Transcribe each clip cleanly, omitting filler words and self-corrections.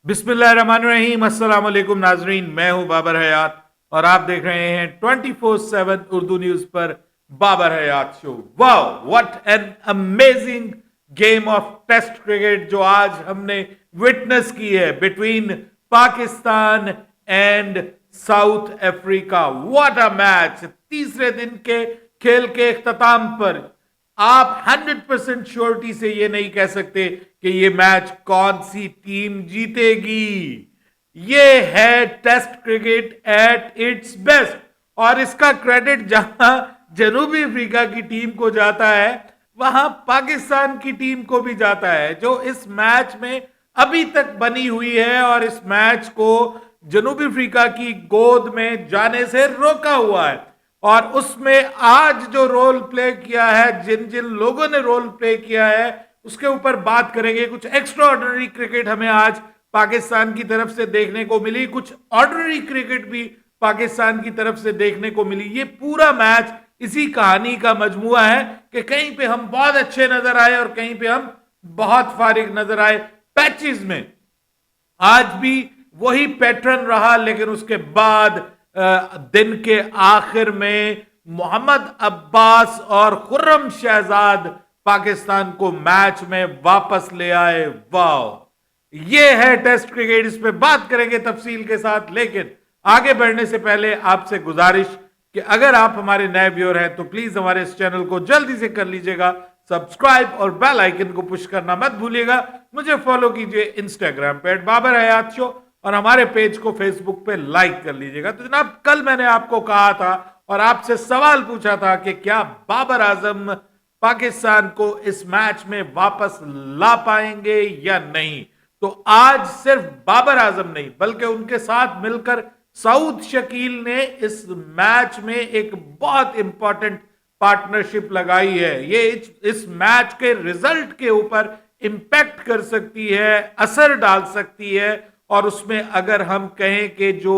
बिस्मिल्लाहिर्रहमानिर्रहीम, अस्सलाम वालेकुम नाजरीन। मैं हूं बाबर हयात और आप देख रहे हैं 24/7 उर्दू न्यूज पर Babar Hayat show. Wow, what an amazing game of test cricket जो आज हमने विटनेस की है between Pakistan and South Africa. What a match! तीसरे दिन के खेल के इख्तिताम पर आप 100% श्योरिटी से ये नहीं कह सकते कि ये मैच कौन सी टीम जीतेगी। ये है test cricket at its best और इसका क्रेडिट जहां जनूबी अफ्रीका की टीम को जाता है वहां पाकिस्तान की टीम को भी जाता है, जो इस मैच में अभी तक बनी हुई है और इस मैच को जनूबी अफ्रीका की गोद में जाने से रोका हुआ है। और उसमें आज जो रोल प्ले किया है, जिन जिन लोगों ने रोल प्ले किया है, उसके ऊपर बात करेंगे। कुछ एक्स्ट्रा ऑर्डिनरी क्रिकेट हमें आज पाकिस्तान की तरफ से देखने को मिली, कुछ ऑर्डिनरी क्रिकेट भी पाकिस्तान की तरफ से देखने को मिली। ये पूरा मैच इसी कहानी का मजमुआ है कि कहीं पे हम बहुत अच्छे नजर आए और कहीं पे हम बहुत फारिग नजर आए। पैचेस में आज भी वही पैटर्न रहा, लेकिन उसके बाद दिन के आखिर में मोहम्मद अब्बास और खुर्रम शहजाद पाकिस्तान को मैच में वापस ले आए। वाह, ये है टेस्ट क्रिकेट, इस पे बात करेंगे तफसील के साथ। लेकिन आगे बढ़ने से पहले आपसे गुजारिश कि अगर आप हमारे नए व्यूअर हैं तो प्लीज हमारे इस चैनल को जल्दी से कर लीजिएगा सब्सक्राइब और बेल आइकन को पुश करना मत भूलिएगा। मुझे फॉलो कीजिए इंस्टाग्राम पे @बाबर हयात शो और हमारे पेज को फेसबुक पे लाइक कर लीजिएगा। तो जनाब, कल मैंने आपको कहा था और आपसे सवाल पूछा था कि क्या बाबर आजम पाकिस्तान को इस मैच में वापस ला पाएंगे या नहीं। तो आज सिर्फ बाबर आजम नहीं बल्कि उनके साथ मिलकर सऊद शकील ने इस मैच में एक बहुत इंपॉर्टेंट पार्टनरशिप लगाई है। ये इस मैच के रिजल्ट के ऊपर इंपैक्ट कर सकती है, असर डाल सकती है। और उसमें अगर हम कहें कि जो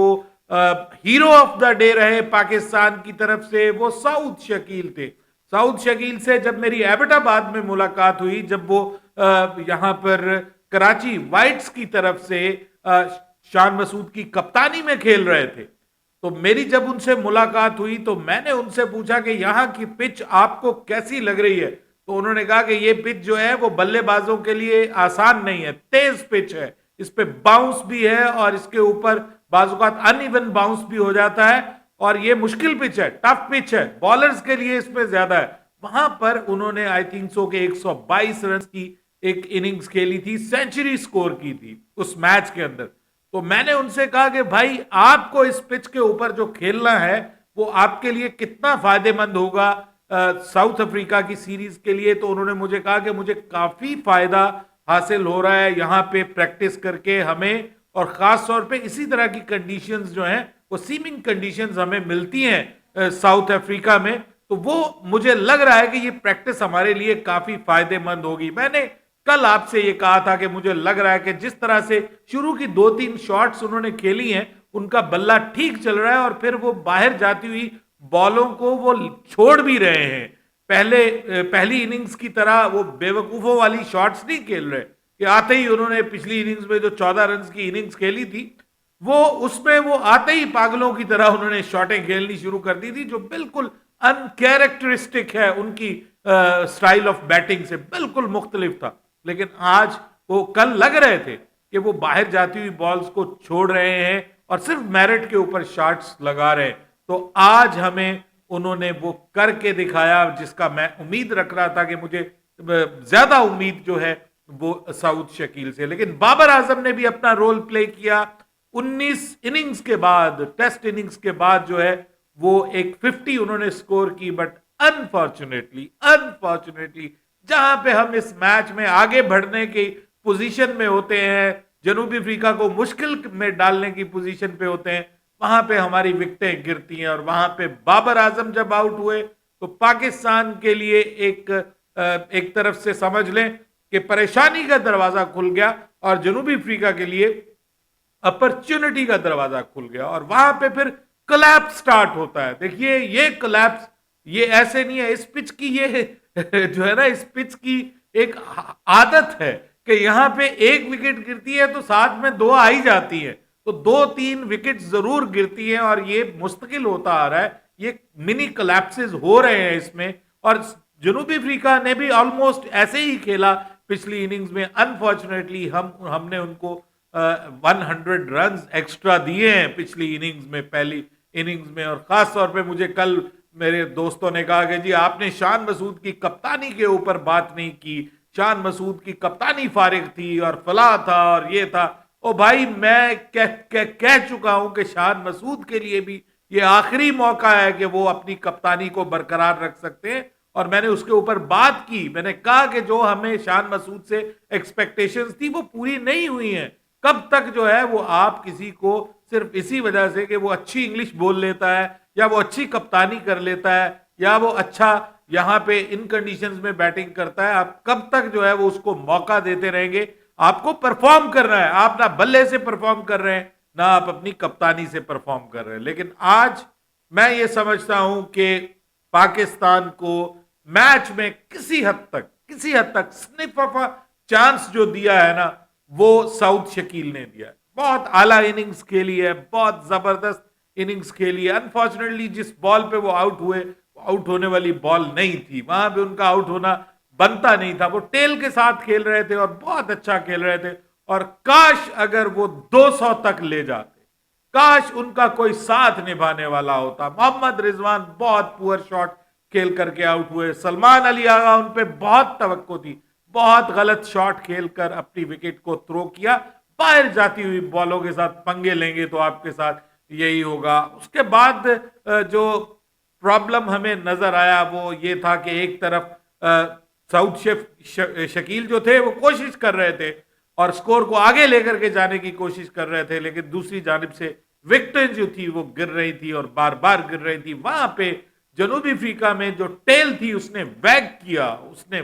हीरो ऑफ द डे रहे पाकिस्तान की तरफ से, वो सऊद शकील थे। सऊद शकील से जब मेरी एबटाबाद में मुलाकात हुई, जब वो यहां पर कराची वाइट्स की तरफ से शान मसूद की कप्तानी में खेल रहे थे, तो मेरी जब उनसे मुलाकात हुई तो मैंने उनसे पूछा कि यहाँ की पिच आपको कैसी लग रही है। तो उन्होंने कहा कि ये पिच जो है वो बल्लेबाजों के लिए आसान नहीं है, तेज पिच है, इस पे बाउंस भी है और इसके ऊपर बाजुकात अनइवन बाउंस भी हो जाता है और ये मुश्किल पिच है, टफ पिच है, बॉलर्स के लिए इसमें ज्यादा है। वहां पर उन्होंने आई थिंक सो के 122 रन की एक इनिंग्स खेली थी, सेंचुरी स्कोर की थी उस मैच के अंदर। तो मैंने उनसे कहा कि भाई, आपको इस पिच के ऊपर जो खेलना है वो आपके लिए कितना फायदेमंद होगा साउथ अफ्रीका की सीरीज के लिए। तो उन्होंने मुझे कहा कि मुझे काफी फायदा हासिल हो रहा है यहाँ पे प्रैक्टिस करके हमें, और खास तौर पे इसी तरह की कंडीशंस जो हैं वो सीमिंग कंडीशंस हमें मिलती हैं साउथ अफ्रीका में। तो वो मुझे लग रहा है कि ये प्रैक्टिस हमारे लिए काफी फायदेमंद होगी। मैंने कल आपसे ये कहा था कि मुझे लग रहा है कि जिस तरह से शुरू की 2-3 शॉट्स उन्होंने खेली हैं, उनका बल्ला ठीक चल रहा है और फिर वो बाहर जाती हुई बॉलों को वो छोड़ भी रहे हैं। पहली इनिंग्स की तरह वो बेवकूफों वाली शॉट्स नहीं खेल रहे कि आते ही उन्होंने पिछली इनिंग्स में जो 14 रन की इनिंग्स खेली थी, वो उसमें वो आते ही पागलों की तरह उन्होंने शॉटें खेलनी शुरू कर दी थी, जो बिल्कुल अनकैरेक्टरिस्टिक है उनकी स्टाइल ऑफ बैटिंग से, बिल्कुल मुख्तलिफ था। लेकिन आज वो कल लग रहे थे कि वो बाहर जाती हुई बॉल्स को छोड़ रहे हैं और सिर्फ मेरिट के ऊपर शॉट्स लगा रहे हैं। तो आज हमें उन्होंने वो करके दिखाया जिसका मैं उम्मीद रख रहा था कि मुझे ज्यादा उम्मीद जो है वो सऊद शकील से। लेकिन बाबर आजम ने भी अपना रोल प्ले किया। 19 इनिंग्स के बाद, टेस्ट इनिंग्स के बाद जो है वो एक 50 उन्होंने स्कोर की। बट अनफॉर्चुनेटली अनफॉर्चुनेटली जहां पे हम इस मैच में आगे बढ़ने की पोजीशन में होते हैं, जनूबी अफ्रीका को मुश्किल में डालने की पोजीशन पे होते हैं, वहां पे हमारी विकेटें गिरती हैं। और वहां पे बाबर आजम जब आउट हुए तो पाकिस्तान के लिए एक तरफ से समझ लें कि परेशानी का दरवाजा खुल गया और जनूबी अफ्रीका के लिए अपॉर्चुनिटी का दरवाजा खुल गया। और वहां पे फिर कोलैप्स स्टार्ट होता है। देखिए, ये कोलैप्स ये ऐसे नहीं है, इस पिच की ये जो है ना, इस पिच की एक आदत है कि यहां पे एक विकेट गिरती है तो साथ में दो आ ही जाती है, तो दो तीन विकेट जरूर गिरती है और ये मुस्तकिल होता आ रहा है, ये मिनी कोलैप्सेस हो रहे हैं इसमें। और जनूबी अफ्रीका ने भी ऑलमोस्ट ऐसे ही खेला पिछली इनिंग्स में। अनफॉर्चुनेटली हमने उनको 100 रन एक्स्ट्रा दिए हैं पिछली इनिंग्स में, पहली इनिंग्स में। और खास तौर पे मुझे कल मेरे दोस्तों ने कहा कि जी आपने शान मसूद की कप्तानी के ऊपर बात नहीं की, शान मसूद की कप्तानी फारिग थी और फला था और ये था। ओ भाई, मैं कह चुका हूं कि शान मसूद के लिए भी ये आखिरी मौका है कि वो अपनी कप्तानी को बरकरार रख सकते हैं। और मैंने उसके ऊपर बात की, मैंने कहा कि जो हमें शान मसूद से एक्सपेक्टेशंस थी वो पूरी नहीं हुई हैं। कब तक जो है वो आप किसी को सिर्फ इसी वजह से कि वो अच्छी इंग्लिश बोल लेता है या वो अच्छी कप्तानी कर लेता है या वो अच्छा यहां पे इन कंडीशंस में बैटिंग करता है, आप कब तक जो है वो उसको मौका देते रहेंगे? आपको परफॉर्म करना है, आप ना बल्ले से परफॉर्म कर रहे हैं ना आप अपनी कप्तानी से परफॉर्म कर रहे हैं। लेकिन आज मैं ये समझता हूं कि पाकिस्तान को मैच में किसी हद तक स्निफ ऑफ अ चांस जो दिया है ना, वो साउथ शकील ने दिया है। बहुत आला इनिंग्स खेली है, बहुत जबरदस्त इनिंग्स खेली है। अनफॉर्चुनेटली जिस बॉल पे वो आउट हुए, आउट होने वाली बॉल नहीं थी, वहां पे उनका आउट होना बनता नहीं था। वो टेल के साथ खेल रहे थे और बहुत अच्छा खेल रहे थे, और काश अगर वो 200 तक ले जाते, काश उनका कोई साथ निभाने वाला होता। मोहम्मद रिजवान बहुत पुअर शॉट खेल करके आउट हुए, सलमान अली आगा उन पे बहुत तवक्को थी, बहुत गलत शॉट खेलकर अपनी विकेट को थ्रो किया। बाहर जाती हुई बॉलों के साथ पंगे लेंगे तो आपके साथ यही होगा। उसके बाद जो प्रॉब्लम हमें नजर आया वो ये था कि एक तरफ साउथ शकील जो थे वो कोशिश कर रहे थे और स्कोर को आगे लेकर के जाने की कोशिश कर रहे थे, लेकिन दूसरी जानिब से विकेट जो थी वो गिर रही थी और बार बार गिर रही थी। वहां पे जनूबी अफ्रीका में जो टेल थी उसने वैग किया, उसने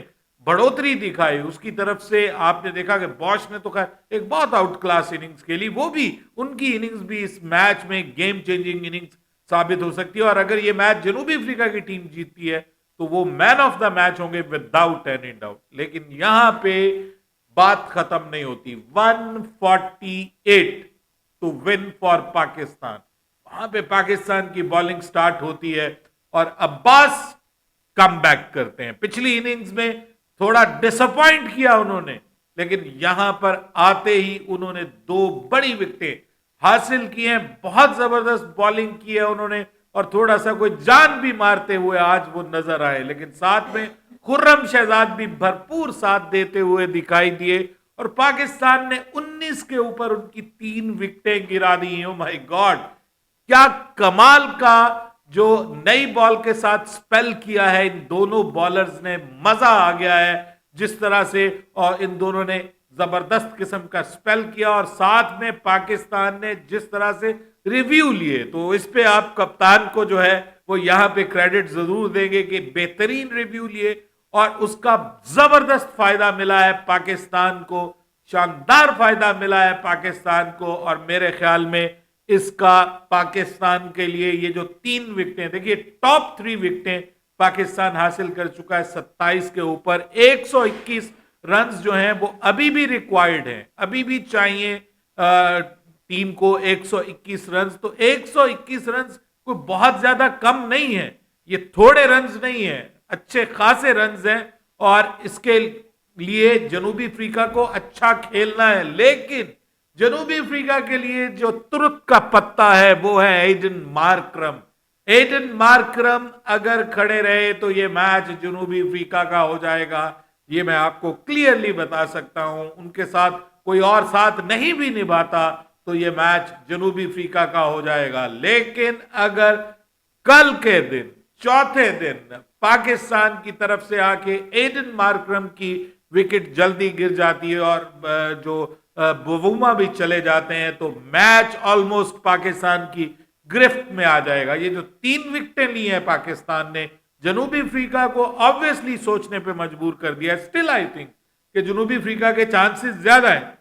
बढ़ोतरी दिखाई उसकी तरफ से। आपने देखा कि बॉश ने तो खैर एक बहुत आउट क्लास इनिंग्स खेली, वो भी उनकी इनिंग्स भी इस मैच में गेम चेंजिंग इनिंग्स साबित हो सकती है। और अगर ये मैच जनूबी अफ्रीका की टीम जीतती है तो वो मैन ऑफ द मैच होंगे विदाउट एनी डाउट। लेकिन यहां पे बात खत्म नहीं होती। 148 टू विन फॉर पाकिस्तान। वहां पे पाकिस्तान की बॉलिंग स्टार्ट होती है और अब्बास कम बैक करते हैं। पिछली इनिंग्स में थोड़ा डिसअपॉइंट किया उन्होंने, लेकिन यहां पर आते ही उन्होंने दो बड़ी विकेटें हासिल की हैं। बहुत जबरदस्त बॉलिंग की है उन्होंने और थोड़ा सा कोई जान भी मारते हुए आज वो नजर आए, लेकिन साथ में खुर्रम शहजाद भी भरपूर साथ देते हुए दिखाई दिए। और पाकिस्तान ने 19 के ऊपर उनकी 3 विकेटें गिरा दी। ओ माय गॉड, क्या कमाल का जो नई बॉल के साथ स्पेल किया है इन दोनों बॉलर्स ने, मजा आ गया है जिस तरह से। और इन दोनों ने जबरदस्त किस्म का स्पेल किया और साथ में पाकिस्तान ने जिस तरह से रिव्यू लिए, तो इस पे आप कप्तान को जो है वो यहां पे क्रेडिट जरूर देंगे कि बेहतरीन रिव्यू लिए और उसका जबरदस्त फायदा मिला है पाकिस्तान को, शानदार फायदा मिला है पाकिस्तान को। और मेरे ख्याल में इसका पाकिस्तान के लिए ये जो 3 विकेटें, देखिए टॉप 3 विकेटें पाकिस्तान हासिल कर चुका है 27 के ऊपर। 121 रन जो हैं वो अभी भी रिक्वायर्ड हैं, अभी भी चाहिए टीम को 121 रन। तो 121 रन कोई बहुत ज्यादा कम नहीं है, ये थोड़े रन नहीं है, अच्छे खासे रन हैं। और इसके लिए जनूबी अफ्रीका को अच्छा खेलना है, लेकिन जनूबी अफ्रीका के लिए जो तुरुत का पत्ता है वो है एडन मार्करम। एडन मार्करम अगर खड़े रहे तो ये मैच जनूबी अफ्रीका का हो जाएगा, ये मैं आपको क्लियरली बता सकता हूं। उनके साथ कोई और साथ नहीं भी निभाता तो ये मैच जनूबी अफ्रीका का हो जाएगा। लेकिन अगर कल के दिन, चौथे दिन, पाकिस्तान की तरफ से आके एडन मार्करम की विकेट जल्दी गिर जाती है और जो बुवुमा भी चले जाते हैं तो मैच ऑलमोस्ट पाकिस्तान की गिरफ्त में आ जाएगा। ये जो 3 विकेटें ली हैं पाकिस्तान ने, जनूबी अफ्रीका को ऑब्वियसली सोचने पे मजबूर कर दिया। स्टिल आई थिंक कि जनूबी अफ्रीका के चांसेस ज्यादा हैं,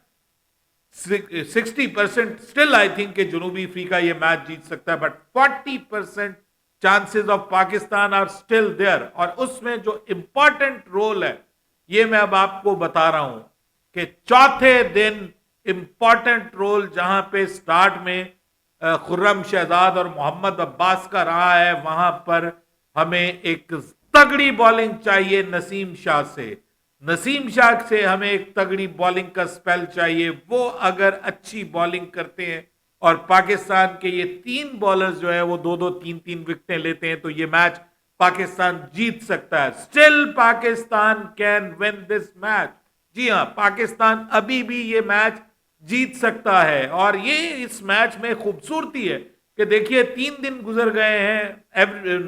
60% स्टिल आई थिंक कि जनूबी अफ्रीका ये मैच जीत सकता है, but 40% chances of Pakistan are still there. और उसमें जो इंपॉर्टेंट रोल है ये मैं अब आपको बता रहा हूं के चौथे दिन इंपॉर्टेंट रोल जहां पे स्टार्ट में खुर्रम शहजाद और मोहम्मद अब्बास का रहा है, वहां पर हमें एक तगड़ी बॉलिंग चाहिए नसीम शाह से। नसीम शाह से हमें एक तगड़ी बॉलिंग का स्पेल चाहिए। वो अगर अच्छी बॉलिंग करते हैं और पाकिस्तान के ये 3 बॉलर्स जो है वो 2-2 3-3 विकेटें लेते हैं, तो ये मैच पाकिस्तान जीत सकता है। Still Pakistan can win this match. जी हां, पाकिस्तान अभी भी ये मैच जीत सकता है। और ये इस मैच में खूबसूरती है कि देखिए 3 दिन गुजर गए हैं,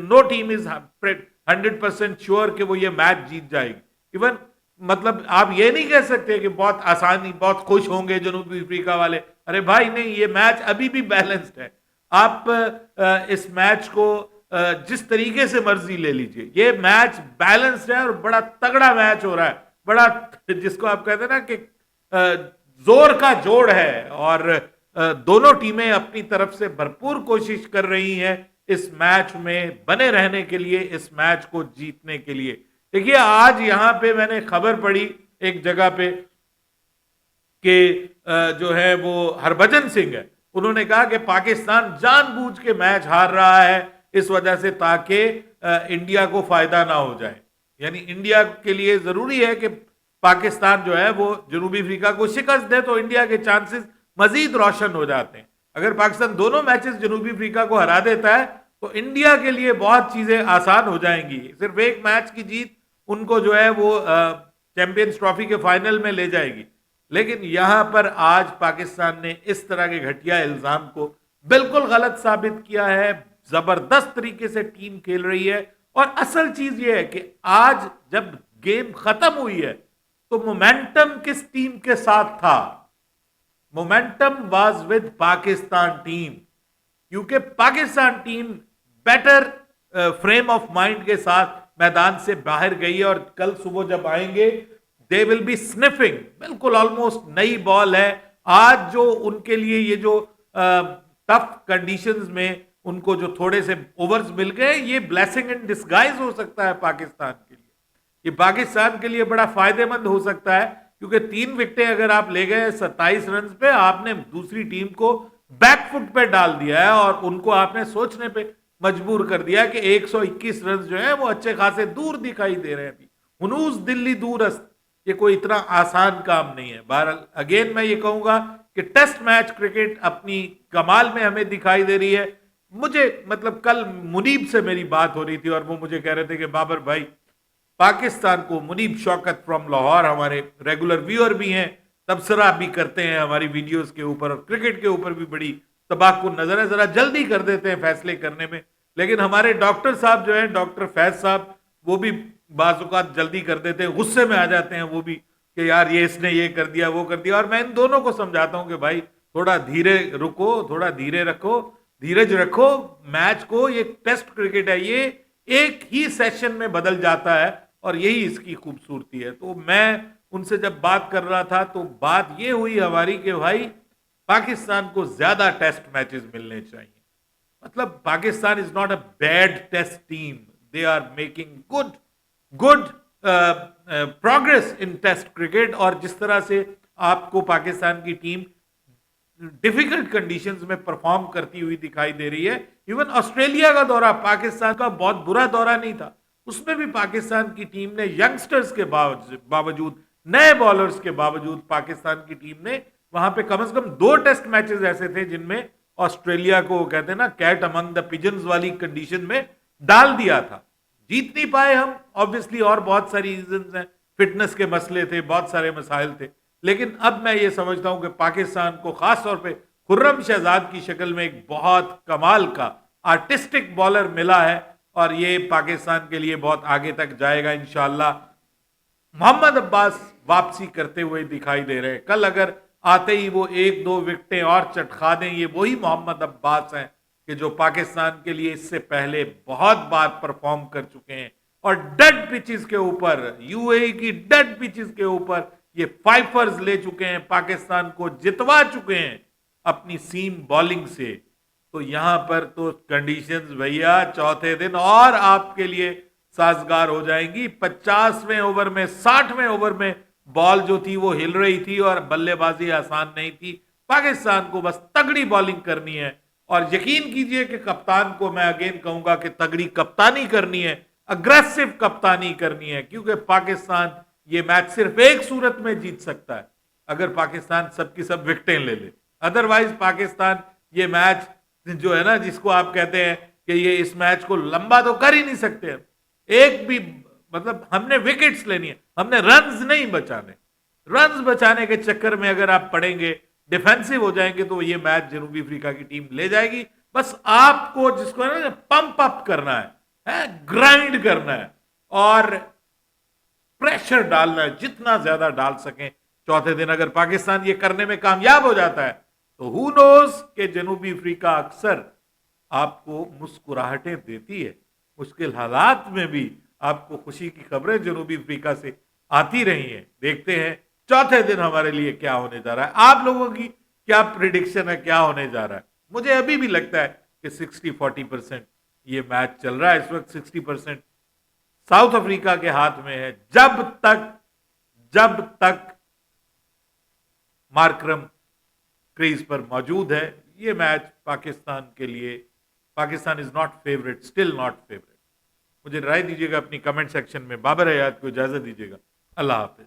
नो टीम इज 100% श्योर कि वो ये मैच जीत जाएगी। इवन मतलब आप ये नहीं कह सकते कि बहुत आसानी, बहुत खुश होंगे जनूबी अफ्रीका वाले। अरे भाई नहीं, ये मैच अभी भी बैलेंस्ड है। आप इस मैच को जिस तरीके से मर्जी ले लीजिए, ये मैच बैलेंस्ड है और बड़ा तगड़ा मैच हो रहा है। बड़ा, जिसको आप कहते हैं ना कि जोर का जोड़ है, और दोनों टीमें अपनी तरफ से भरपूर कोशिश कर रही हैं इस मैच में बने रहने के लिए, इस मैच को जीतने के लिए। देखिए आज यहां पे मैंने खबर पढ़ी एक जगह पे कि जो है वो हरभजन सिंह है, उन्होंने कहा कि पाकिस्तान जानबूझ के मैच हार रहा है इस वजह से ताकि इंडिया को फायदा ना हो जाए। यानी इंडिया के लिए जरूरी है कि पाकिस्तान जो है वो जनूबी अफ्रीका को शिकस्त दे, तो इंडिया के चांसेस मजीद रोशन हो जाते हैं। अगर पाकिस्तान दोनों मैचेस जनूबी अफ्रीका को हरा देता है तो इंडिया के लिए बहुत चीजें आसान हो जाएंगी। सिर्फ एक मैच की जीत उनको जो है वो चैंपियंस ट्रॉफी के फाइनल में ले जाएगी। लेकिन यहां पर आज पाकिस्तान ने इस तरह के घटिया इल्जाम को बिल्कुल गलत साबित किया है। जबरदस्त तरीके से टीम खेल रही है। और असल चीज यह है कि आज जब गेम खत्म हुई है तो मोमेंटम किस टीम के साथ था? Momentum was with Pakistan team, क्योंकि Pakistan team better frame of mind के साथ मैदान से बाहर गई है। और कल सुबह जब आएंगे दे विल बी स्निफिंग, बिल्कुल ऑलमोस्ट नई बॉल है। आज जो उनके लिए ये जो टफ कंडीशंस में उनको जो थोड़े से ओवर्स मिल गए, ये ब्लेसिंग इन डिस्गाइज हो सकता है पाकिस्तान के लिए। ये पाकिस्तान के लिए बड़ा फायदेमंद हो सकता है, क्योंकि 3 विकेटें अगर आप ले गए 27 रन पे, आपने दूसरी टीम को बैकफुट पे डाल दिया है और उनको आपने सोचने पे मजबूर कर दिया कि 121 रन जो है वो अच्छे खासे दूर दिखाई दे रहे हैं। अभी हुनूस दिल्ली दूरस्त, ये कोई इतना आसान काम नहीं है। बहरहाल अगेन मैं ये कहूंगा कि टेस्ट मैच क्रिकेट अपनी कमाल में हमें दिखाई दे रही है। मुझे मतलब कल मुनीब से मेरी बात हो रही थी और वो मुझे कह रहे थे कि बाबर भाई, पाकिस्तान को, मुनीब शौकत फ्रॉम लाहौर हमारे रेगुलर व्यूअर भी हैं, तबसरा भी करते हैं हमारी वीडियोस के ऊपर और क्रिकेट के ऊपर भी बड़ी तबाक्कुन नजर है, जरा जल्दी कर देते हैं फैसले करने में। लेकिन हमारे डॉक्टर साहब जो है, डॉक्टर फैज साहब, वो भी बाजुकात जल्दी कर देते हैं, गुस्से में आ जाते हैं वो भी कि यार ये इसने ये कर दिया, वो कर दिया। और मैं इन दोनों को समझाता हूं कि भाई थोड़ा धीरे रुको, थोड़ा धीरे रखो, धीरज रखो। मैच को, ये टेस्ट क्रिकेट है, ये एक ही सेशन में बदल जाता है और यही इसकी खूबसूरती है। तो मैं उनसे जब बात कर रहा था तो बात ये हुई हमारी कि भाई पाकिस्तान को ज्यादा टेस्ट मैचेस मिलने चाहिए। मतलब Pakistan is not a bad test team, they are making good progress in test cricket. और जिस तरह से आपको पाकिस्तान की टीम डिफिकल्ट कंडीशंस में परफॉर्म करती हुई दिखाई दे रही है। इवन ऑस्ट्रेलिया का दौरा पाकिस्तान का बहुत बुरा दौरा नहीं था, उसमें भी पाकिस्तान की टीम ने यंगस्टर्स के बावजूद, नए बॉलर्स के बावजूद, पाकिस्तान की टीम ने वहां पे कम से कम 2 टेस्ट मैचेस ऐसे थे जिनमें ऑस्ट्रेलिया को, कहते हैं ना, कैट अमंग द पिजन्स वाली कंडीशन में डाल दिया था। जीत नहीं पाए हम ऑब्वियसली, और बहुत सारी रीजंस हैं, फिटनेस के मसले थे, बहुत सारे मसाइल थे। लेकिन अब मैं ये समझता हूं कि पाकिस्तान को खास तौर पे खुर्रम शहजाद की शक्ल में एक बहुत कमाल का आर्टिस्टिक बॉलर मिला है और ये पाकिस्तान के लिए बहुत आगे तक जाएगा इंशाल्लाह। मोहम्मद अब्बास वापसी करते हुए दिखाई दे रहे हैं। कल अगर आते ही वो 1-2 विकेटें और चटखा दें, ये वही मोहम्मद अब्बास हैं कि जो पाकिस्तान के लिए इससे पहले बहुत बार परफॉर्म कर चुके हैं और डेड पिचेस के ऊपर, यूएई की डेड पिचेस के ऊपर ये फाइफर्स ले चुके हैं, पाकिस्तान को जितवा चुके हैं अपनी सीम बॉलिंग से। तो यहां पर तो कंडीशंस भैया चौथे दिन और आपके लिए साजगार हो जाएंगी। 50वें ओवर में, 60वें ओवर में बॉल जो थी वो हिल रही थी और बल्लेबाजी आसान नहीं थी। पाकिस्तान को बस तगड़ी बॉलिंग करनी है और यकीन कीजिए कि कप्तान को मैं अगेन कहूंगा कि तगड़ी कप्तानी करनी है, अग्रेसिव कप्तानी करनी है, क्योंकि पाकिस्तान ये मैच सिर्फ एक सूरत में जीत सकता है, अगर पाकिस्तान सबकी सब विकेटें ले ले। अदरवाइज पाकिस्तान ये मैच जो है ना, जिसको आप कहते हैं कि ये इस मैच को लंबा तो कर ही नहीं सकते, एक भी मतलब हमने विकेट्स लेनी है, हमने रन्स नहीं बचाने। रन्स बचाने के चक्कर में अगर आप पड़ेंगे, डिफेंसिव हो जाएंगे, तो ये मैच जनूबी अफ्रीका की टीम ले जाएगी। बस आपको जिसको है ना पंप अप करना है ग्राइंड करना है और प्रेशर डालना है, जितना ज्यादा डाल सकें। चौथे दिन अगर पाकिस्तान ये करने में कामयाब हो जाता है तो हु नोज कि जनूबी अफ्रीका अक्सर आपको मुस्कुराहटें देती है, मुश्किल हालात में भी आपको खुशी की खबरें जनूबी अफ्रीका से आती रही हैं। देखते हैं चौथे दिन हमारे लिए क्या होने जा रहा है। आप लोगों की क्या प्रिडिक्शन है, क्या होने जा रहा है? मुझे अभी भी लगता है कि 60-40% ये मैच चल रहा है इस वक्त। 60% साउथ अफ्रीका के हाथ में है। जब तक मार्करम क्रीज पर मौजूद है, ये मैच पाकिस्तान के लिए, Pakistan is not favourite, still not favourite. मुझे राय दीजिएगा अपनी कमेंट सेक्शन में। बाबर हयात को इजाजत दीजिएगा। अल्लाह हाफिज।